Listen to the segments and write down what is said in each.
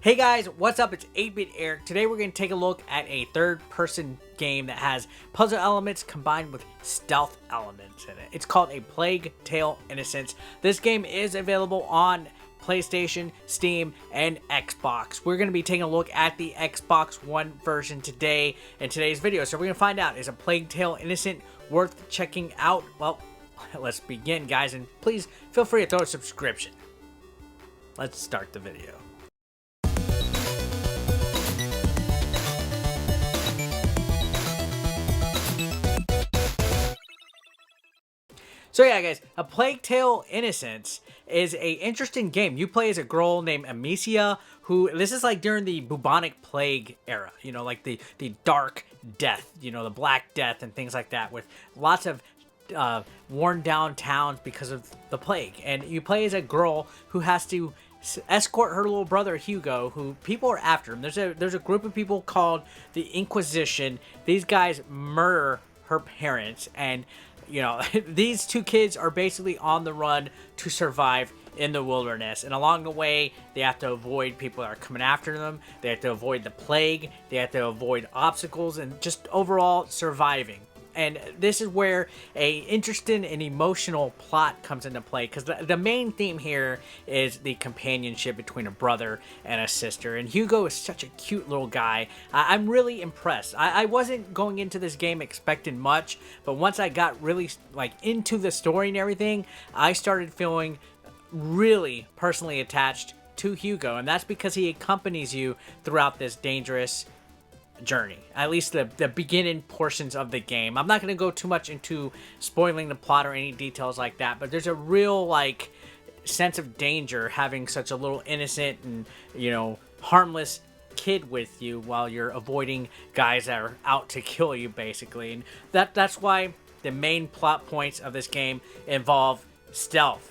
Hey guys, what's up? It's 8-Bit Eric. Today we're going to take a look at a third-person game that has puzzle elements combined with stealth elements in it. It's called A Plague Tale Innocence. This game is available on PlayStation, Steam, and Xbox. We're going to be taking a look at the Xbox One version today in today's video. So we're going to find out, is A Plague Tale Innocent worth checking out? Well, let's begin, guys, and please feel free to throw a subscription. Let's start the video. So yeah, guys, A Plague Tale Innocence is a interesting game. You play as a girl named Amicia, who, this is like during the bubonic plague era, you know, like the dark death, you know, the black death and things like that, with lots of worn down towns because of the plague. And you play as a girl who has to escort her little brother Hugo, who people are after him. There's a group of people called the Inquisition. These guys murder her parents, and you know, these two kids are basically on the run to survive in the wilderness. And along the way, they have to avoid people that are coming after them. They have to avoid the plague. They have to avoid obstacles and just overall surviving. And this is where a interesting and emotional plot comes into play, because the main theme here is the companionship between a brother and a sister. And Hugo is such a cute little guy. I'm really impressed. I wasn't going into this game expecting much, but once I got really like into the story and everything, I started feeling really personally attached to Hugo, and that's because he accompanies you throughout this dangerous journey, at least the beginning portions of the game. I'm not going to go too much into spoiling the plot or any details like that, but there's a real like sense of danger having such a little innocent and, you know, harmless kid with you while you're avoiding guys that are out to kill you, basically. And that's why the main plot points of this game involve stealth.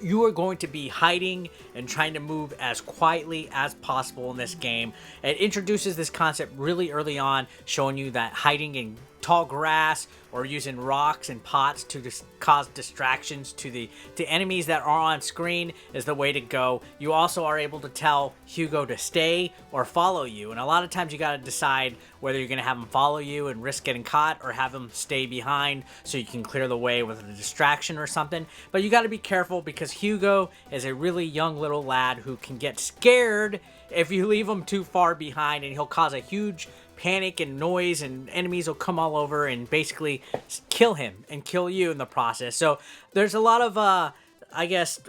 You are going to be hiding and trying to move as quietly as possible in this game. It introduces this concept really early on, showing you that hiding in tall grass or using rocks and pots to just cause distractions to the enemies that are on screen is the way to go. You also are able to tell Hugo to stay or follow you, and a lot of times you got to decide whether you're going to have him follow you and risk getting caught, or have him stay behind so you can clear the way with a distraction or something. But you got to be careful, because Hugo is a really young little lad who can get scared if you leave him too far behind, and he'll cause a huge panic and noise, and enemies will come all over and basically kill him and kill you in the process. So there's a lot of I guess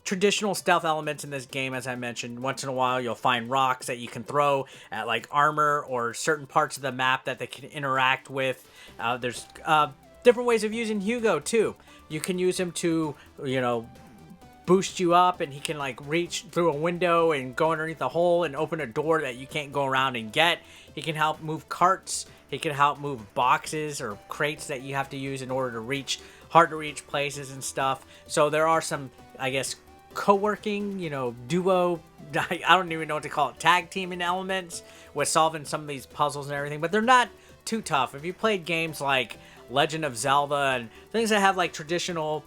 traditional stealth elements in this game. As I mentioned, once in a while you'll find rocks that you can throw at like armor or certain parts of the map that they can interact with. There's different ways of using Hugo too. You can use him to, you know, boost you up, and he can like reach through a window and go underneath the hole and open a door that you can't go around and get. He can help move carts. He can help move boxes or crates that you have to use in order to reach hard to reach places and stuff. So there are some, I guess, co-working, you know, duo, I don't even know what to call it, tag teaming elements with solving some of these puzzles and everything, but they're not too tough. If you played games like Legend of Zelda and things that have like traditional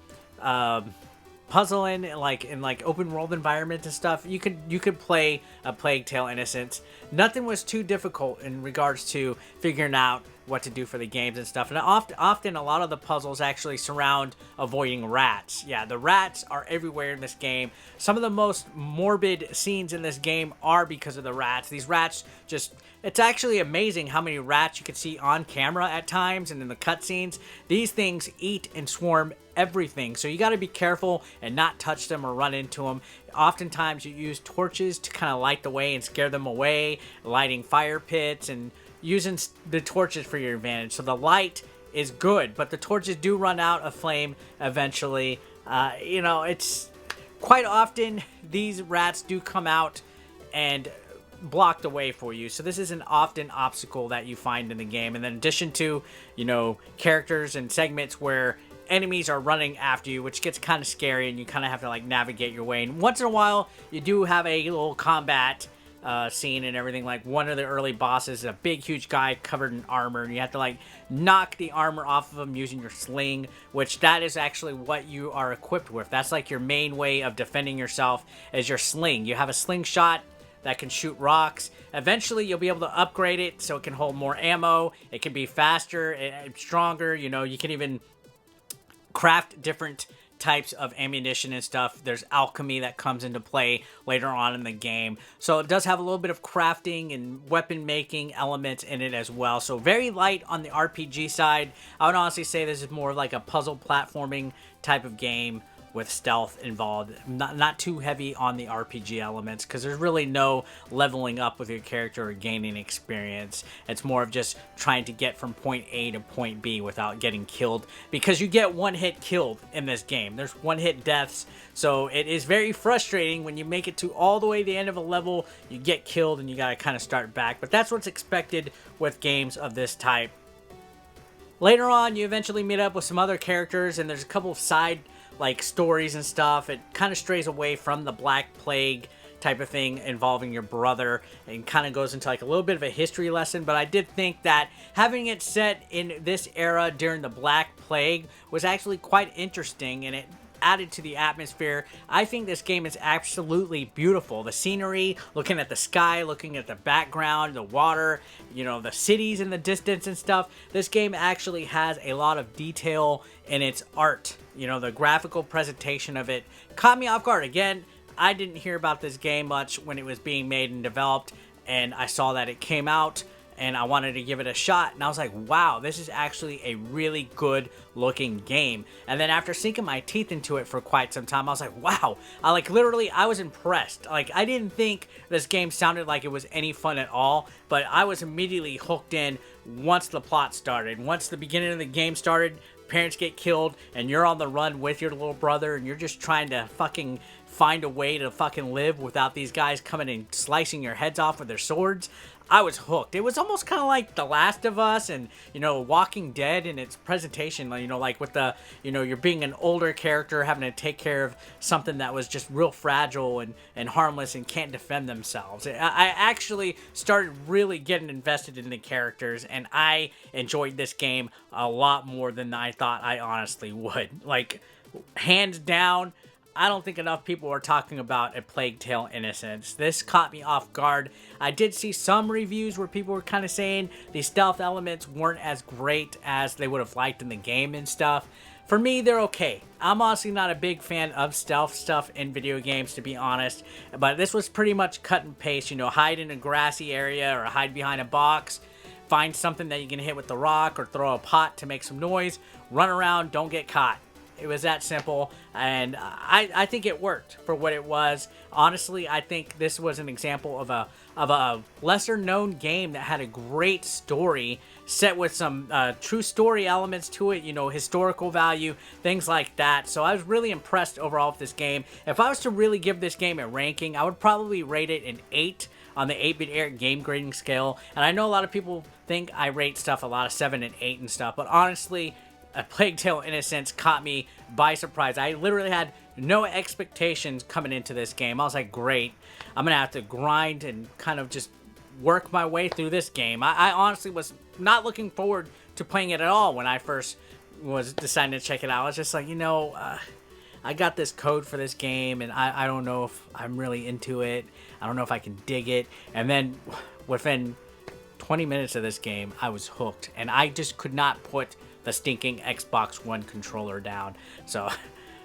puzzling in like open world environments and stuff, you could play A Plague Tale Innocence. Nothing was too difficult in regards to figuring out what to do for the games and stuff. And often a lot of the puzzles actually surround avoiding rats. Yeah, the rats are everywhere in this game. Some of the most morbid scenes in this game are because of the rats. These rats just, it's actually amazing how many rats you can see on camera at times and in the cutscenes. These things eat and swarm everything, so you got to be careful and not touch them or run into them. Oftentimes you use torches to kind of light the way and scare them away, lighting fire pits and using the torches for your advantage. So the light is good, but the torches do run out of flame eventually. You know, it's quite often these rats do come out and block the way for you. So this is an often obstacle that you find in the game. And in addition to, you know, characters and segments where enemies are running after you, which gets kind of scary, and you kind of have to like navigate your way. And once in a while you do have a little combat scene and everything. Like one of the early bosses, a big huge guy covered in armor, and you have to like knock the armor off of him using your sling, which that is actually what you are equipped with. That's like your main way of defending yourself, is your sling. You have a slingshot that can shoot rocks. Eventually, you'll be able to upgrade it so it can hold more ammo. It can be faster, stronger. You know, you can even craft different types of ammunition and stuff. There's alchemy that comes into play later on in the game. So it does have a little bit of crafting and weapon making elements in it as well. So very light on the RPG side. I would honestly say this is more like a puzzle platforming type of game with stealth involved. Not too heavy on the RPG elements, because there's really no leveling up with your character or gaining experience. It's more of just trying to get from point A to point B without getting killed, because you get one hit killed in this game. There's one hit deaths, so it is very frustrating when you make it to all the way to the end of a level, you get killed and you gotta kind of start back. But that's what's expected with games of this type. Later on, you eventually meet up with some other characters, and there's a couple of side like stories and stuff. It kind of strays away from the Black Plague type of thing involving your brother, and kind of goes into like a little bit of a history lesson. But I did think that having it set in this era during the Black Plague was actually quite interesting, and it added to the atmosphere. I think this game is absolutely beautiful. The scenery, looking at the sky, looking at the background, the water, you know, the cities in the distance and stuff. This game actually has a lot of detail in its art. You know, the graphical presentation of it caught me off guard. Again, I didn't hear about this game much when it was being made and developed, and I saw that it came out, and I wanted to give it a shot, and I was like, wow, this is actually a really good looking game. And then after sinking my teeth into it for quite some time, I was like, wow, I was impressed. Like, I didn't think this game sounded like it was any fun at all, but I was immediately hooked in once the plot started. Once the beginning of the game started, parents get killed, and you're on the run with your little brother, and you're just trying to fucking find a way to fucking live without these guys coming and slicing your heads off with their swords. I was hooked. It was almost kind of like The Last of Us and, you know, Walking Dead in its presentation, you know, like with the, you know, you're being an older character having to take care of something that was just real fragile and harmless and can't defend themselves. I actually started really getting invested in the characters, and I enjoyed this game a lot more than I thought I honestly would. Like, hands down, I don't think enough people are talking about A Plague Tale Innocence. This caught me off guard. I did see some reviews where people were kind of saying the stealth elements weren't as great as they would have liked in the game and stuff. For me, they're okay. I'm honestly not a big fan of stealth stuff in video games, to be honest. But this was pretty much cut and paste. You know, hide in a grassy area or hide behind a box. Find something that you can hit with the rock or throw a pot to make some noise. Run around, don't get caught. It was that simple, and I think it worked for what it was. Honestly, I think this was an example of a lesser-known game that had a great story set with some true story elements to it, you know, historical value, things like that. So I was really impressed overall with this game. If I was to really give this game a ranking, I would probably rate it an 8 on the 8-bit Eric game grading scale. And I know a lot of people think I rate stuff a lot of 7 and 8 and stuff, but honestly, A Plague Tale Innocence caught me by surprise. I literally had no expectations coming into this game. I was like, great, I'm going to have to grind and kind of just work my way through this game. I honestly was not looking forward to playing it at all when I first was deciding to check it out. I was just like, you know, I got this code for this game, and I don't know if I'm really into it. I don't know if I can dig it. And then within 20 minutes of this game, I was hooked, and I just could not put the stinking Xbox One controller down. So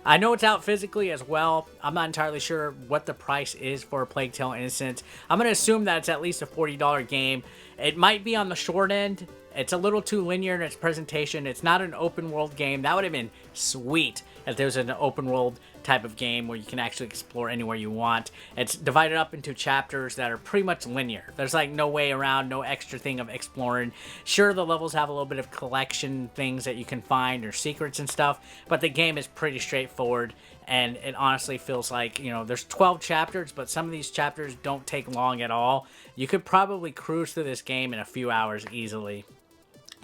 I know it's out physically as well. I'm not entirely sure what the price is for A Plague Tale Innocence. I'm going to assume that it's at least a $40 game. It might be on the short end. It's a little too linear in its presentation. It's not an open world game. That would have been sweet if there's an open world type of game where you can actually explore anywhere you want. It's divided up into chapters that are pretty much linear. There's like no way around, no extra thing of exploring. Sure, the levels have a little bit of collection things that you can find or secrets and stuff, but the game is pretty straightforward, and it honestly feels like, you know, there's 12 chapters, but some of these chapters don't take long at all. You could probably cruise through this game in a few hours easily.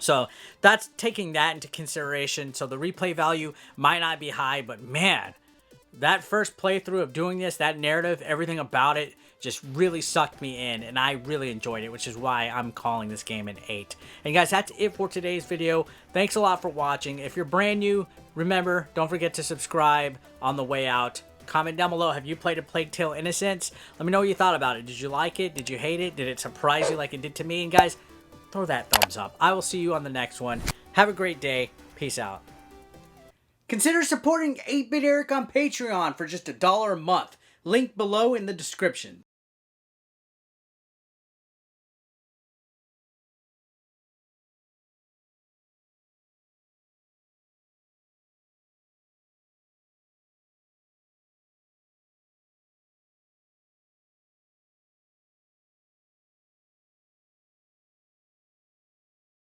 So that's taking that into consideration. So the replay value might not be high, but man, that first playthrough of doing this, that narrative, everything about it just really sucked me in, and I really enjoyed it, which is why I'm calling this game an 8. And guys, that's it for today's video. Thanks a lot for watching. If you're brand new, remember, don't forget to subscribe on the way out. Comment down below, have you played A Plague Tale Innocence? Let me know what you thought about it. Did you like it? Did you hate it? Did it surprise you like it did to me? And guys, throw that thumbs up. I will see you on the next one. Have a great day. Peace out. Consider supporting 8-Bit Eric on Patreon for just $1 a month. Link below in the description.